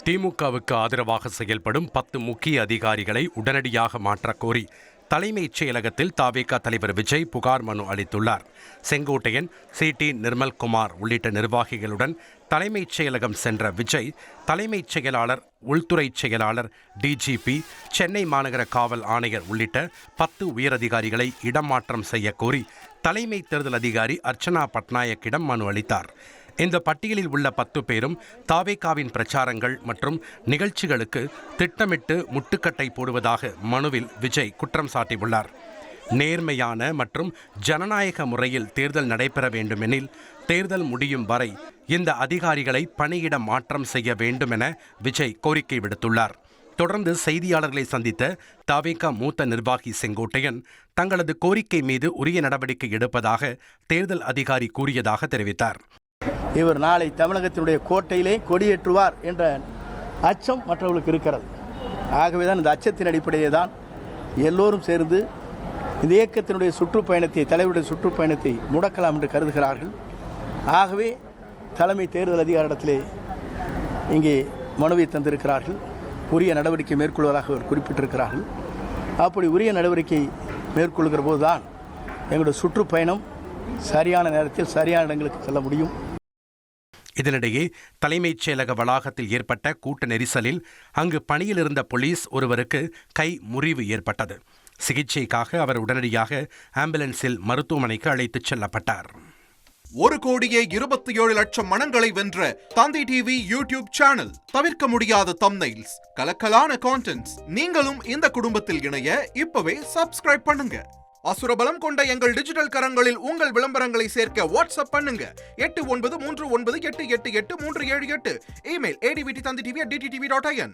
திமுகவுக்கு ஆதரவாக செயல்படும் 10 முக்கிய அதிகாரிகளை உடனடியாக மாற்றக் கோரி தலைமைச் செயலகத்தில் தவேக தலைவர் விஜய் புகார் மனு அளித்துள்ளார். செங்கோட்டையன், சி.டி. நிர்மல்குமார் உள்ளிட்ட நிர்வாகிகளுடன் தலைமைச் செயலகம் சென்ற விஜய், தலைமைச் செயலாளர், உள்துறை செயலாளர், டிஜிபி, சென்னை மாநகர காவல் ஆணையர் உள்ளிட்ட 10 உயரதிகாரிகளை இடமாற்றம் செய்ய கோரி தலைமை தேர்தல் அதிகாரி அர்ச்சனா பட்நாயக்கிடம் மனு அளித்தார். இந்த பட்டியலில் உள்ள 10 பேரும் தவேகாவின் பிரச்சாரங்கள் மற்றும் நிகழ்ச்சிகளுக்கு திட்டமிட்டு முட்டுக்கட்டை போடுவதாக மனுவில் விஜய் குற்றம் சாட்டியுள்ளார். நேர்மையான மற்றும் ஜனநாயக முறையில் தேர்தல் நடைபெற வேண்டுமெனில் தேர்தல் முடியும் வரை இந்த அதிகாரிகளை பணியிட மாற்றம் செய்ய வேண்டும் என விஜய் கோரிக்கை விடுத்துள்ளார். தொடர்ந்து செய்தியாளர்களை சந்தித்த தவேக மூத்த நிர்வாகி செங்கோட்டையன் தங்களது கோரிக்கை மீது உரிய நடவடிக்கை எடுப்பதாக தேர்தல் அதிகாரி கூறியதாக தெரிவித்தார். இவர் நாளை தமிழகத்தினுடைய கோட்டையிலே கொடியேற்றுவார் என்ற அச்சம் மற்றவர்களுக்கு இருக்கிறது. ஆகவேதான் இந்த அச்சத்தின் அடிப்படையே தான் எல்லோரும் சேர்ந்து இந்த இயக்கத்தினுடைய சுற்றுப்பயணத்தை, தலைவருடைய சுற்றுப்பயணத்தை முடக்கலாம் என்று கருதுகிறார்கள். ஆகவே தலைமை தேர்தல் அதிகாரிடத்திலே இங்கே மனுவை தந்திருக்கிறார்கள். உரிய நடவடிக்கை மேற்கொள்வதாக அவர் குறிப்பிட்டிருக்கிறார்கள். அப்படி உரிய நடவடிக்கை மேற்கொள்கிற போதுதான் எங்களுடைய சுற்றுப்பயணம் சரியான நேரத்தில் சரியான இடங்களுக்கு செல்ல முடியும். இதனிடையே தலைமைச் செயலக வளாகத்தில் ஏற்பட்ட கூட்ட நெரிசலில் அங்கு பணியில் இருந்த போலீஸ் ஒருவருக்கு கை முறிவு ஏற்பட்டது. சிகிச்சைக்காக அவர் உடனடியாக ஆம்புலன்ஸில் மருத்துவமனைக்கு அழைத்துச் செல்லப்பட்டார். 1,27,00,000 மனங்களை வென்ற தந்தி டிவி யூடியூப் சேனல். தவிர்க்க முடியாத தம்ப்நெயில்ஸ், கலக்கலான கான்டென்ட்ஸ். நீங்களும் இந்த குடும்பத்தில் இணைய இப்பவே சப்ஸ்கிரைப் பண்ணுங்க. அசுரபலம் கொண்ட எங்கள் டிஜிட்டல் கரங்களில் உங்கள் விளம்பரங்களை சேர்க்க வாட்ஸ்அப் பண்ணுங்க. 8939888378. Email advtthanditv@dttv.in.